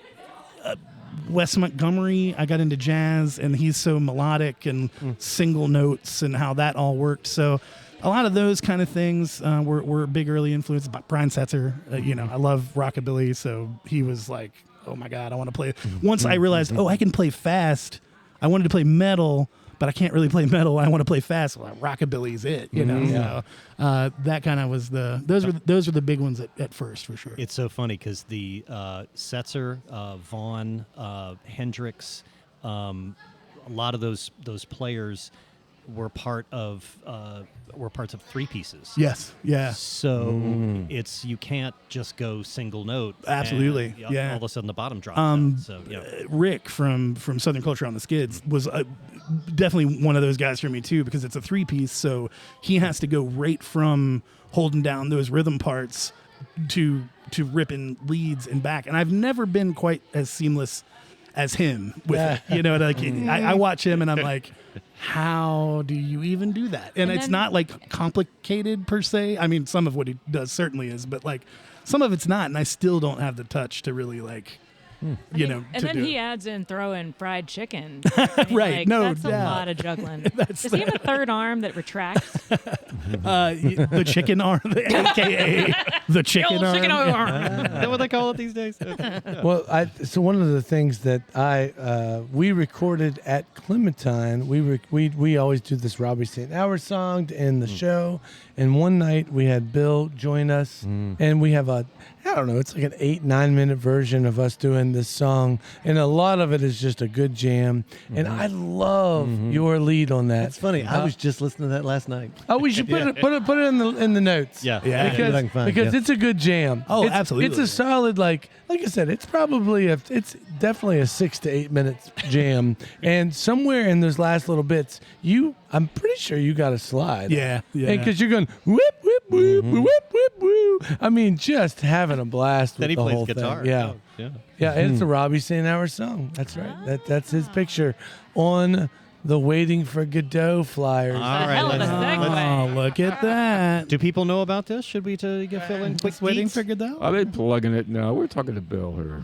Wes Montgomery, I got into jazz, and he's so melodic and single notes and how that all worked. So a lot of those kind of things were big early influences. Brian Setzer, I love rockabilly, so he was like, oh my God, I want to play. Once I realized, I can play fast. I wanted to play metal, but I can't really play metal. I want to play fast. Well, rockabilly's it, So that kind of was those were the big ones at first, for sure. It's so funny because the Setzer, Vaughn, Hendrix, a lot of those players were parts of 3 pieces. Yes, yeah. So you can't just go single note. Absolutely, and, yeah. All of a sudden the bottom drops out. So Rick from Southern Culture on the Skids was definitely one of those guys for me too, because it's a 3-piece, so he has to go right from holding down those rhythm parts to ripping leads and back, and I've never been quite as seamless as him with it. You know, like I watch him and I'm like, how do you even do that? And it's then- not like complicated per se. I mean, some of what he does certainly is, but like some of it's not, and I still don't have the touch to really like, you know. And to then do he it. adds in throw in fried chicken. I mean, Right, like, no that's doubt. a lot of juggling. That's Does he have a third arm that retracts? The chicken arm, aka the chicken Old arm. chicken arm. Is that what they call it these days? Well, so one of the things that we recorded at Clementine, we always do this Robbie St. Hour song to end the show, and one night we had Bill join us, and we have it's like an 8-9 minute version of us doing this song, and a lot of it is just a good jam, and I love your lead on that. That's funny. I was just listening to that last night. Oh, we should put it in the notes. Yeah. Yeah. because, I can find, because yeah. it's a good jam. Oh, It's absolutely. a solid like I said. It's definitely a 6 to 8 minutes jam, and somewhere in those last little bits, I'm pretty sure you got a slide. Yeah, yeah. And because you're going whip whip whoop whip whip woo. I mean, just having a blast with Then he the plays whole guitar. thing. Yeah. Oh, yeah. Yeah, and it's a Robbie St. Hour song. That's right. That's his picture on the Waiting for Godot flyers. All right. hell of a let's- segue. Oh, look at that. Do people know about this? Should we fill in quick Just waiting deets? for Godot. I've been plugging it now. We're talking to Bill here.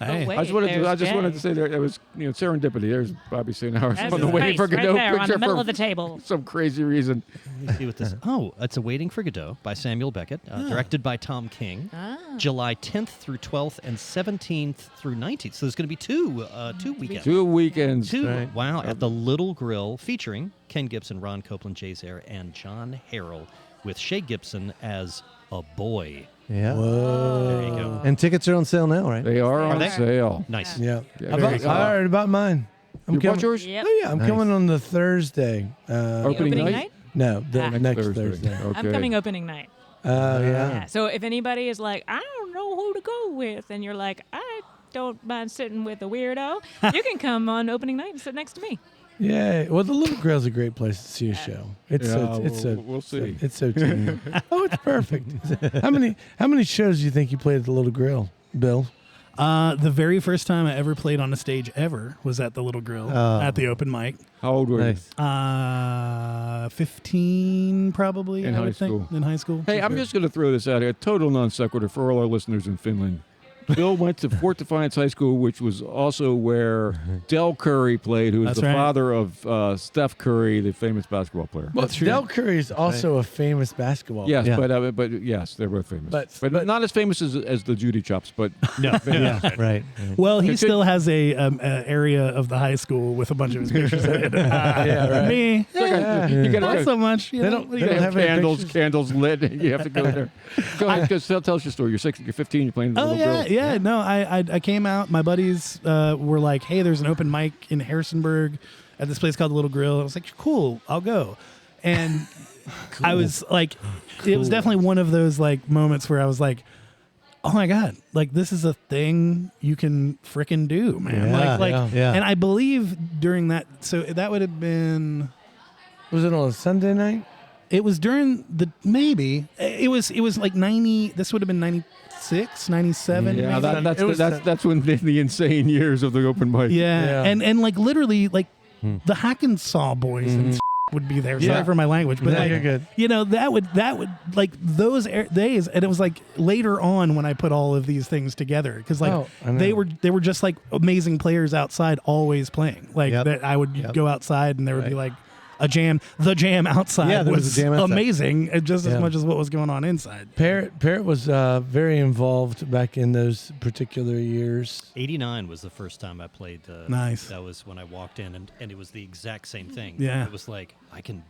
Hey. wait. I just wanted to Jay. say there was serendipity. There's Bobby St. Hour That's on the his Waiting face for right Godot there on picture the middle for of the table. some crazy reason. Let me see what this. Oh, it's a Waiting for Godot by Samuel Beckett, directed by Tom King. July 10th through 12th and 17th through 19th. So there's going to be two weekends. 2 weekends. Wow, at the Little Grill, featuring Ken Gibson, Ron Copeland, Jay Zare, and John Harrell, with Shay Gibson as a boy. Yeah. There you go. And tickets are on sale now, right? They are on they? sale. Nice. Yeah. Yeah, I heard about mine. I'm You bought coming. yours? Yep. Oh yeah, I'm coming on the Thursday. Opening night? No, the Ah. next Thursday. Okay. I'm coming opening night. Oh yeah. Yeah. So if anybody is like, I don't know who to go with, and you're like, I don't mind sitting with a weirdo, you can come on opening night and sit next to me. Yeah. Well, the Little Grill's a great place to see a show. It's we'll see. It's so teeny. Oh, it's perfect. How many shows do you think you played at the Little Grill, Bill? The very first time I ever played on a stage ever was at the Little Grill at the open mic. How old were Nice. 15 probably. In I high would think. school. In high school. you? Hey, I'm just going to throw this out here. Total non sequitur for all our listeners in Finland. Bill went to Fort Defiance High School, which was also where Del Curry played, who was That's the right. father of Steph Curry, the famous basketball player. Well, That's true. Del Curry is also a famous basketball. Yes, Yeah. but yes, they're both famous. But- not as famous as the Judy Chops, but No. Right. Well, he Could- still has a area of the high school with a bunch of his pictures in it. right. Me, you gotta not go. so much. You They know, don't- what do they you don't got? have any candles, pictures? candles lit. You have to go there. Go ahead, because tell us your story. You're 15. You're playing the Oh Little yeah, Grill. yeah. No, I came out. My buddies were like, "Hey, there's an open mic in Harrisonburg at this place called the Little Grill." I was like, "Cool, I'll go." And I was like, it was definitely one of those like moments where I was like, "Oh my god, like this is a thing you can frickin' do, man!" Yeah, like, yeah. And I believe during that, so that would have been. Was it on a Sunday night? It was during the maybe it was like 90. This would have been 96, 97. Yeah, maybe. that's when the insane years of the open mic. Yeah. Yeah. And like literally like the Hackensaw boys and would be there. Yeah. Sorry for my language, but No, like, you're good. you know, that would like those days, and it was like later on when I put all of these things together because like Oh, I know. they were just like amazing players outside always playing. Like Yep. that I would Yep. go outside and there would be Right. like the jam outside Yeah, there was a jam outside. amazing just as Yeah. much as what was going on inside. Parrott was very involved back in those particular years. 89 was the first time I played. Nice. That was when I walked in, and it was the exact same thing. Yeah. It was like, I can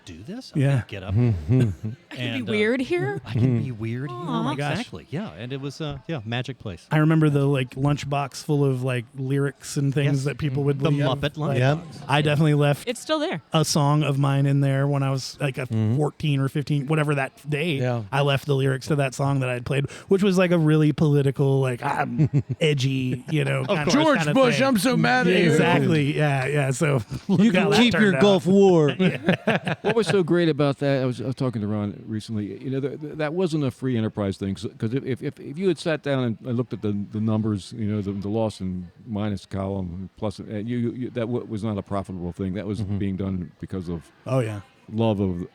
do this? Yeah. I can get up. I can and, be weird here. I can be weird here. Oh my gosh. Exactly. Yeah. And it was, magic place. I remember the like lunchbox full of like lyrics and things Yes. that people would The leave. Muppet lunch. Yep. I definitely left It's still there. a song of mine in there when I was like a 14 or 15, whatever that day. Yeah. I left the lyrics to that song that I had played, which was like a really political, like edgy, kind of George kind of Bush, thing. I'm so mad at you. Exactly. Yeah. So You can keep your Gulf War. What was so great about that? I was talking to Ron recently. That wasn't a free enterprise thing. Because if you had sat down and looked at the numbers, the loss and minus column plus, that was not a profitable thing. That was being done because of love of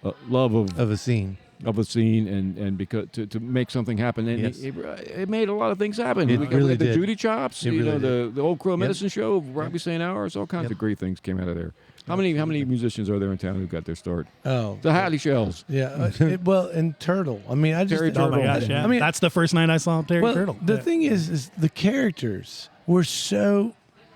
Of a scene. a scene and because to make something happen, and Yes. it made a lot of things happen. It we really got the did. Judy Chops, It really did. the Old Crow Medicine Show, Robbie St. Hours, all kinds of great things came out of there. How many musicians are there in town who got their start? Oh, The Hattie Shells. yeah. And Turtle. I mean, I just Terry Oh my Turtle. gosh, yeah. I mean, that's the first night I saw Terry well, Turtle. the Yeah. thing is the characters were so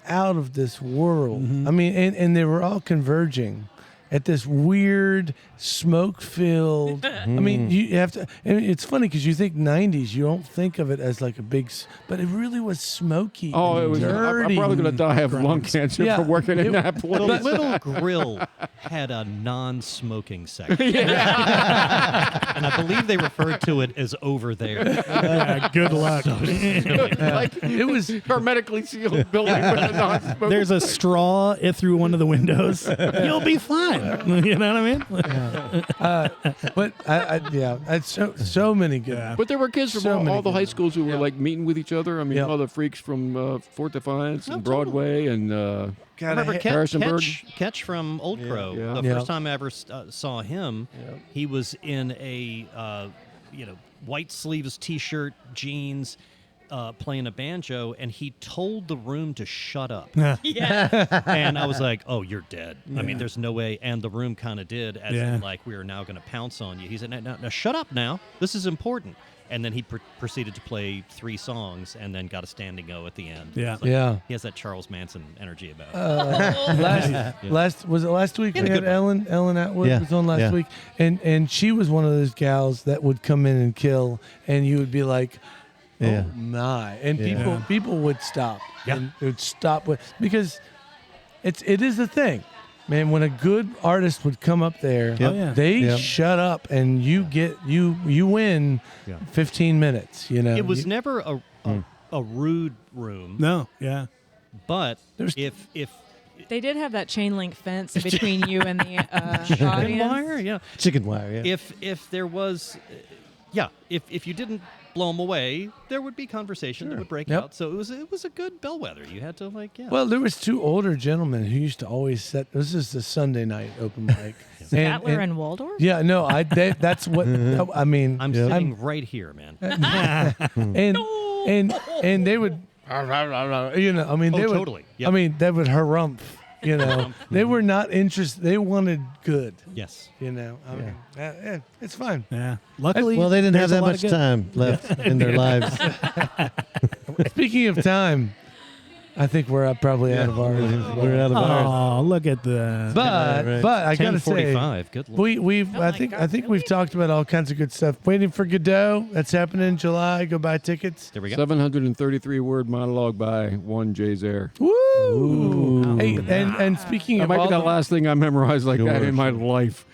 out of this world. Mm-hmm. I mean, and they were all converging at this weird smoke-filled. I mean, you have to. And it's funny because you think '90s, you don't think of it as like a big, but it really was smoky. Oh, and it was. dirty. I'm probably going to die of lung cancer Yeah. for working in that The place. little grill had a non-smoking section. And I believe they referred to it as over there. Yeah, good luck. It was. Hermetically sealed building with a non-smoking. There's a straw through one of the windows. You'll be fine. You know what I mean? But it's so many good. But there were kids from So many all the good high schools who were like meeting with each other. I mean, Yeah. all the freaks from Fort Defiance and Oh, Broadway and Remember Harrisonburg? Ketch from Old Crow. Yeah. The Yeah. first time I ever saw him, he was in a white sleeves T-shirt, jeans, playing a banjo, and he told the room to shut up. And I was like, "Oh, you're dead." I mean, there's no way. And the room kind of did, as in like, we are now going to pounce on you. He said, "No, shut up now. This is important." And then he proceeded to play 3 songs, and then got a standing O at the end. Yeah. It's like, Yeah. he has that Charles Manson energy about it. Last was it last week? In We a had good way. Ellen Atwood Yeah, was on last yeah. week, and she was one of those gals that would come in and kill, and you would be like, "Oh Yeah. my!" And Yeah. people would stop, Yeah. and it would stop because it is a thing, man. When a good artist would come up there, Yep. Oh, yeah. they Yep. shut up, and you win 15 minutes. It was You- never a rude room, No. Yeah. but There's- if They did have that chain link fence between you and the chicken audience. wire, yeah. Chicken wire, yeah. If there was, if you didn't blow them away, there would be conversation that would break Yep. out. So it was a good bellwether. You had to Well, there was 2 older gentlemen who used to always set. This is the Sunday night open mic. Statler and Waldorf? Yeah, no, that's what I mean. I'm sitting right here, man. and they would, I mean, they would, totally. Yep. I mean, they would harumph, they were not interested. They wanted good, Yes. I mean, it's fine. Yeah. Luckily, Well, they didn't have there's a that lot much of good- time left in their lives. Speaking of time, I think we're probably out of ours. We're out of ours. Oh, look at that. But Right. but I gotta say, 10:45. Good Lord. we've Oh I my think God, we've really? talked about all kinds of good stuff. Waiting for Godot. That's happening in July. Go buy tickets. There we go. 733 word monologue by one Jay Zare. Woo! Hey, and speaking That of might all be the the, last thing I memorized like that in my life.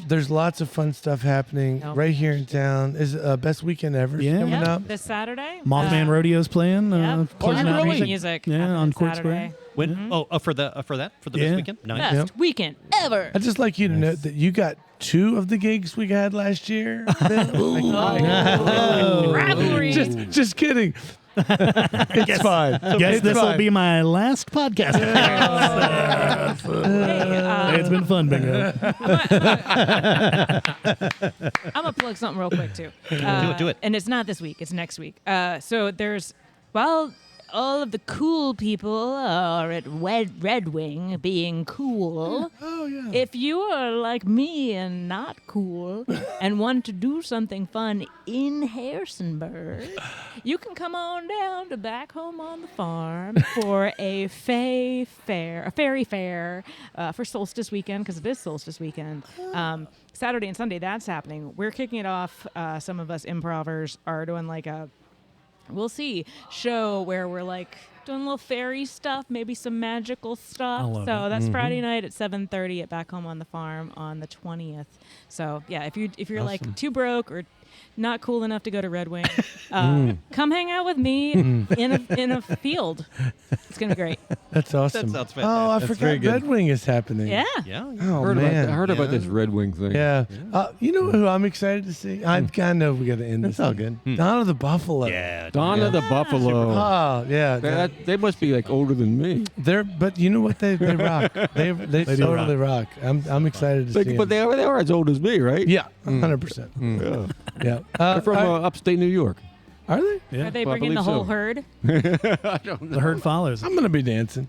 there's lots of fun stuff happening Yep. right here in town. Is Best Weekend Ever Yeah. coming Yep, up? this Saturday. Mothman Rodeo's playing. Yep. Closing Oh, out really? music. Music. Yeah, happening on Court Saturday. Square. When for the Yeah. this weekend. Nice. Best Yep. weekend ever. I'd just like you to know that you got 2 of the gigs we had last year. Rivalry. just kidding. It's fine. Guess It's this will fine. be my last podcast. Hey, It's been fun, Bingo. I'm gonna plug something real quick too. Do it. And it's not this week; it's next week. So there's, all of the cool people are at Red Wing being cool. Oh yeah. If you are like me and not cool and want to do something fun in Harrisonburg, you can come on down to Back Home on the Farm for a fairy fair for solstice weekend, because it is solstice weekend. Saturday and Sunday, that's happening. We're kicking it off. Some of us improvers are doing like a we'll see, show where we're like doing a little fairy stuff, maybe some magical stuff. I love So it. that's Friday night at 7:30 at Back Home on the Farm on the 20th. So yeah, if you're like too broke or not cool enough to go to Red Wing, come hang out with me in a field. It's gonna be great. That's awesome. sounds Oh, I fantastic. forgot Red Wing is happening. Yeah. Yeah. Oh, I man. heard about this Red Wing thing. Yeah. You know who I'm excited to see? I kind of know we got to end this. It's all good. Donna the Buffalo. Yeah. Donna the Buffalo. Oh, yeah. They must be like older than me. But you know what? They rock. They do totally rock. I'm excited to see But they are as old as me, right? Yeah, 100%. Yeah. Yeah. They're from upstate New York. Are they? Yeah. Are they Well, I bringing the believe whole so. herd? The herd follows. I'm gonna be dancing.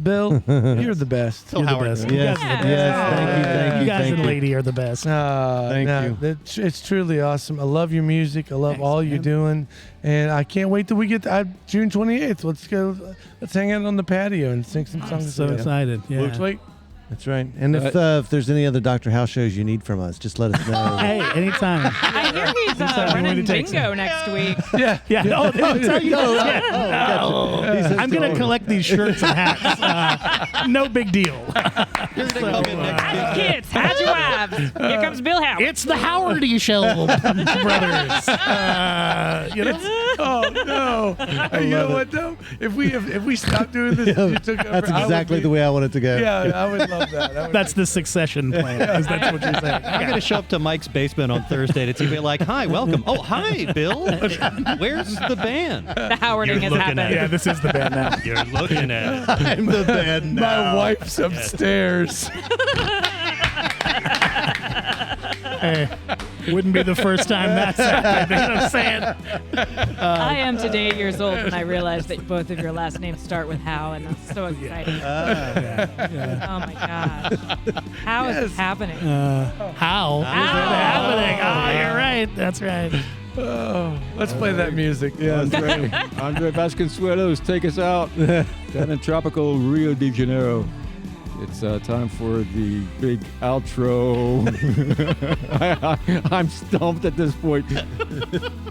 Bill, you're the best. You're the Howard. best. Yes, Yeah. yes. Thank you. You guys Thank and you. lady are the best. Thank you. It's truly awesome. I love your music. I love Thanks, all you're man. doing, and I can't wait till we get to June 28th. Let's go. Let's hang out on the patio and sing some I'm songs. so together. excited. Yeah. Looks like That's right. And if there's any other Dr. House shows you need from us, just let us know. Hey, anytime. I hear he's I'm running going to take bingo next week. yeah. Yeah. Oh, that's how you No, Yeah. I'm going to collect these shirts and hats. No big deal. You're gonna come in next How's week. the kids? How's your wives? Here comes Bill Howard. It's the Howardy Show, brothers. You know? Oh no! You know what though? If we stop doing this, you took over, That's exactly the way I want it to go. Yeah, I would love that. That's the succession plan. Is that's what you're saying? I'm going to show up to Mike's basement on Thursday to be like, hi, welcome. Oh, hi, Bill. Where's the band? The Howarding has looking happened. at Yeah, this is the band now. You're looking at it. I'm the band My wife's upstairs. Hey, wouldn't be the first time that's happened. You know what I'm saying? I am today 8 years old when I realized that both of your last names start with How, and I'm so excited. Oh my gosh. How is this happening? How is it happening? Oh, you're right. That's right. Oh, let's play that music. Andre Vasconcelos, take us out down in tropical Rio de Janeiro. It's time for the big outro. I'm stumped at this point.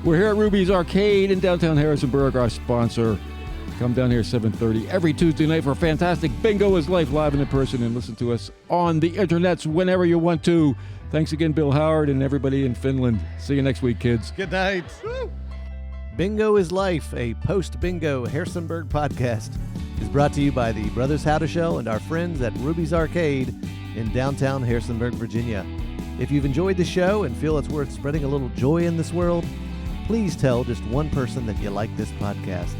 We're here at Ruby's Arcade in downtown Harrisonburg, our sponsor. Come down here 7:30 every Tuesday night for fantastic Bingo is Life live and in person, and listen to us on the internets whenever you want to. Thanks again, Bill Howard, and everybody in Finland. See you next week, kids. Good night. Bingo is Life, a post-bingo Harrisonburg podcast, is brought to you by the Brothers Howdeshell and our friends at Ruby's Arcade in downtown Harrisonburg, Virginia. If you've enjoyed the show and feel it's worth spreading a little joy in this world, please tell just one person that you like this podcast.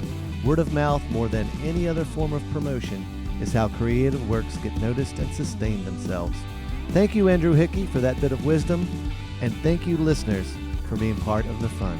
Word of mouth, more than any other form of promotion, is how creative works get noticed and sustain themselves. Thank you, Andrew Hickey, for that bit of wisdom, and thank you, listeners, for being part of the fun.